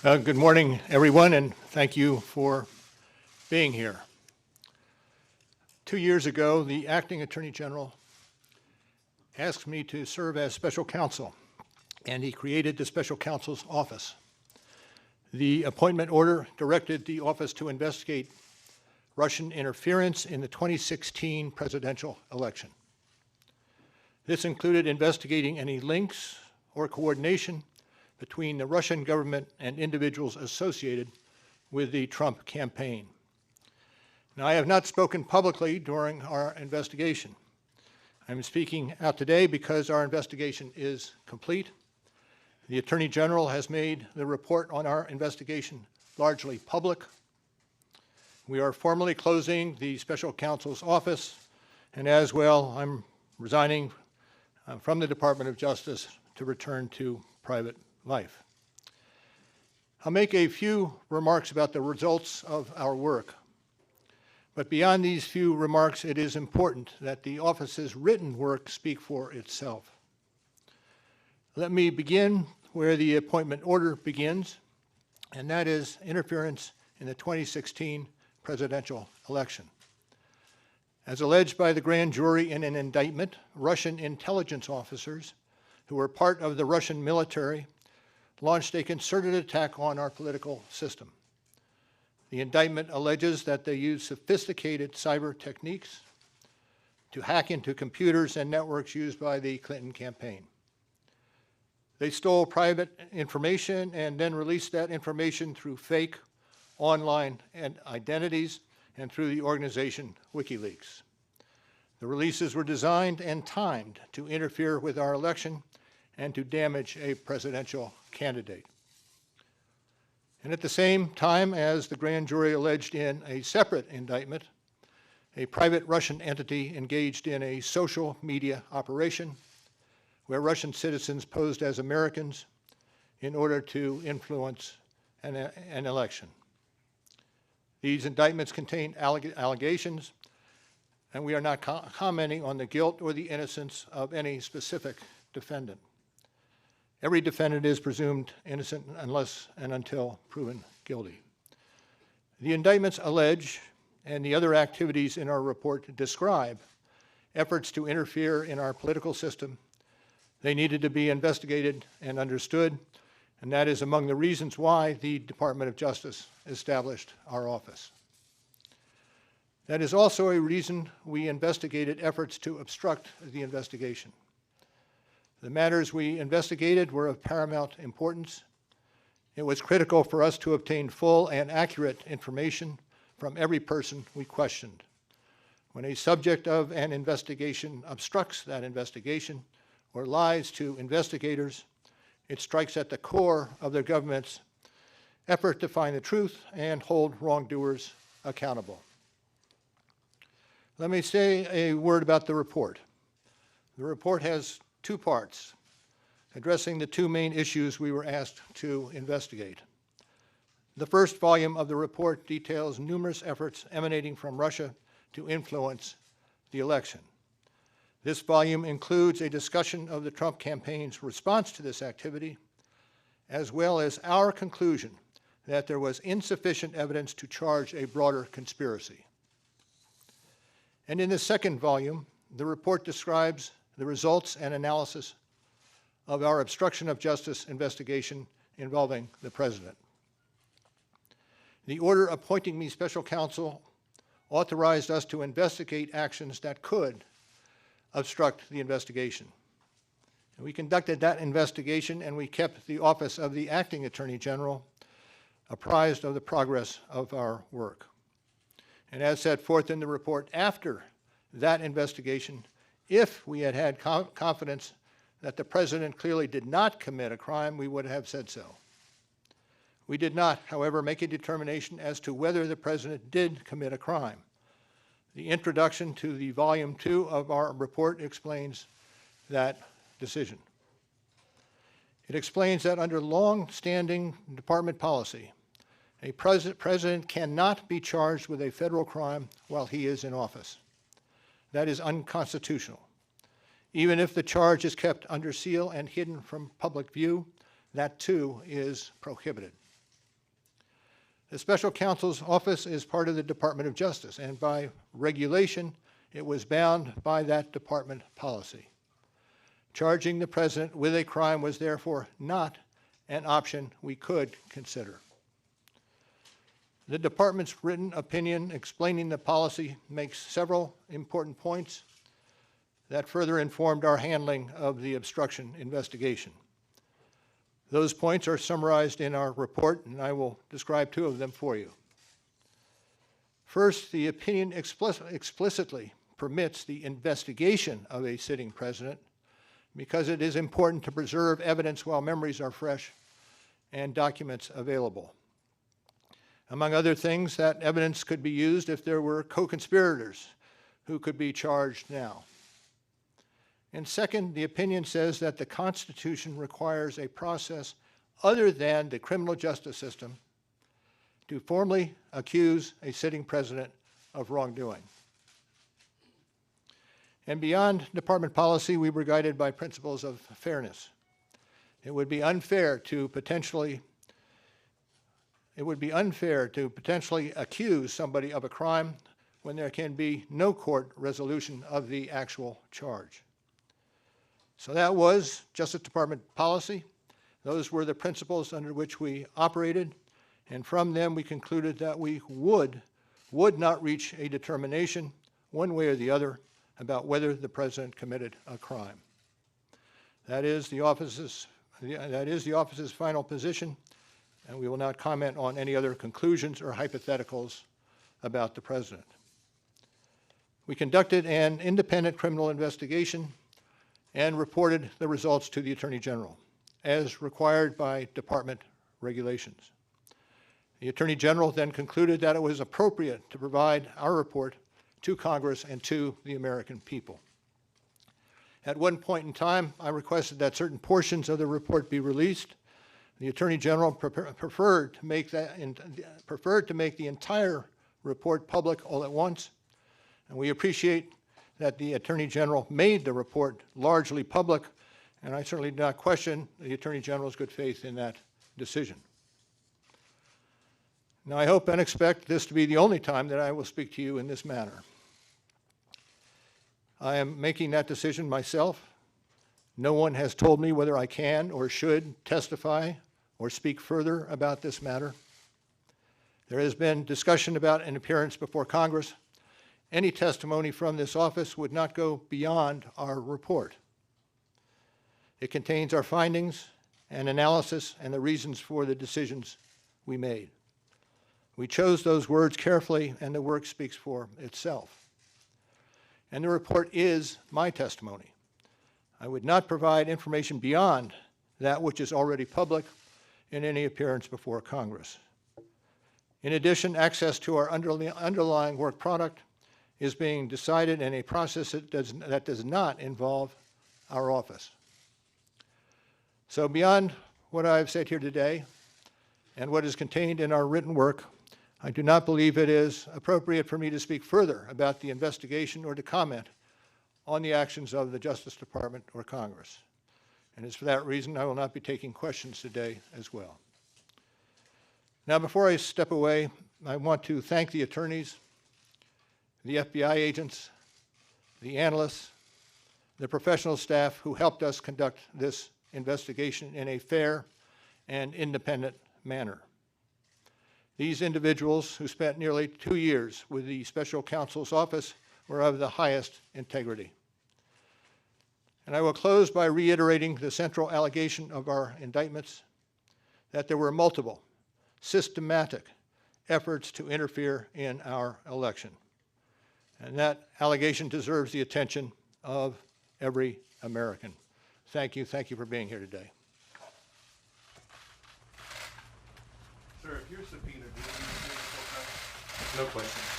Good morning, everyone, and thank you for being here. 2 years ago, the acting Attorney General asked me to serve as special counsel, and he created the special counsel's office. The appointment order directed the office to investigate Russian interference in the 2016 presidential election. This included investigating any links or coordination between the Russian government and individuals associated with the Trump campaign. Now, I have not spoken publicly during our investigation. I'm speaking out today because our investigation is complete. The Attorney General has made the report on our investigation largely public. We are formally closing the special counsel's office, and as well, I'm resigning from the Department of Justice to return to private life. I'll make a few remarks about the results of our work. But beyond these few remarks, it is important that the office's written work speak for itself. Let me begin where the appointment order begins, and that is interference in the 2016 presidential election. As alleged by the grand jury in an indictment, Russian intelligence officers who were part of the Russian military launched a concerted attack on our political system. The indictment alleges that they used sophisticated cyber techniques to hack into computers and networks used by the Clinton campaign. They stole private information and then released that information through fake online identities and through the organization WikiLeaks. The releases were designed and timed to interfere with our election and to damage a presidential candidate. And at the same time, as the grand jury alleged in a separate indictment, a private Russian entity engaged in a social media operation where Russian citizens posed as Americans in order to influence an election. These indictments contain allegations, and we are not commenting on the guilt or the innocence of any specific defendant. Every defendant is presumed innocent unless and until proven guilty. The indictments allege, and the other activities in our report describe, efforts to interfere in our political system. They needed to be investigated and understood, and that is among the reasons why the Department of Justice established our office. That is also a reason we investigated efforts to obstruct the investigation. The matters we investigated were of paramount importance. It was critical for us to obtain full and accurate information from every person we questioned. When a subject of an investigation obstructs that investigation or lies to investigators, it strikes at the core of their government's effort to find the truth and hold wrongdoers accountable. Let me say a word about the report. The report has two parts, addressing the two main issues we were asked to investigate. The first volume of the report details numerous efforts emanating from Russia to influence the election. This volume includes a discussion of the Trump campaign's response to this activity, as well as our conclusion that there was insufficient evidence to charge a broader conspiracy. And in the second volume, the report describes the results and analysis of our obstruction of justice investigation involving the president. The order appointing me special counsel authorized us to investigate actions that could obstruct the investigation. And we conducted that investigation, and we kept the office of the acting Attorney General apprised of the progress of our work. And as set forth in the report, after that investigation, if we had had confidence that the president clearly did not commit a crime, we would have said so. We did not, however, make a determination as to whether the president did commit a crime. The introduction to the Volume 2 of our report explains that decision. It explains that under long-standing department policy, a president cannot be charged with a federal crime while he is in office. That is unconstitutional. Even if the charge is kept under seal and hidden from public view, that too is prohibited. The special counsel's office is part of the Department of Justice, and by regulation, it was bound by that department policy. Charging the president with a crime was therefore not an option we could consider. The department's written opinion explaining the policy makes several important points that further informed our handling of the obstruction investigation. Those points are summarized in our report, and I will describe two of them for you. First, the opinion explicitly permits the investigation of a sitting president because it is important to preserve evidence while memories are fresh and documents available. Among other things, that evidence could be used if there were co-conspirators who could be charged now. And second, the opinion says that the Constitution requires a process other than the criminal justice system to formally accuse a sitting president of wrongdoing. And beyond department policy, we were guided by principles of fairness. It would be unfair to potentially accuse somebody of a crime when there can be no court resolution of the actual charge. So that was Justice Department policy. Those were the principles under which we operated, and from them we concluded that we would not reach a determination one way or the other about whether the president committed a crime. That is the office's final position, and we will not comment on any other conclusions or hypotheticals about the president. We conducted an independent criminal investigation and reported the results to the Attorney General, as required by department regulations. The Attorney General then concluded that it was appropriate to provide our report to Congress and to the American people. At one point in time, I requested that certain portions of the report be released. The Attorney General preferred to make the entire report public all at once, and we appreciate that the Attorney General made the report largely public, and I certainly do not question the Attorney General's good faith in that decision. Now, I hope and expect this to be the only time that I will speak to you in this manner. I am making that decision myself. No one has told me whether I can or should testify or speak further about this matter. There has been discussion about an appearance before Congress. Any testimony from this office would not go beyond our report. It contains our findings and analysis and the reasons for the decisions we made. We chose those words carefully, and the work speaks for itself. And the report is my testimony. I would not provide information beyond that which is already public in any appearance before Congress. In addition, access to our underlying work product is being decided in a process that does not involve our office. So beyond what I've said here today and what is contained in our written work, I do not believe it is appropriate for me to speak further about the investigation or to comment on the actions of the Justice Department or Congress. And it's for that reason I will not be taking questions today as well. Now, before I step away, I want to thank the attorneys, the FBI agents, the analysts, the professional staff who helped us conduct this investigation in a fair and independent manner. These individuals, who spent nearly 2 years with the special counsel's office, were of the highest integrity. And I will close by reiterating the central allegation of our indictments, that there were multiple, systematic efforts to interfere in our election. And that allegation deserves the attention of every American. Thank you for being here today. Sir, if you're subpoenaed, do you need to say full time? No question.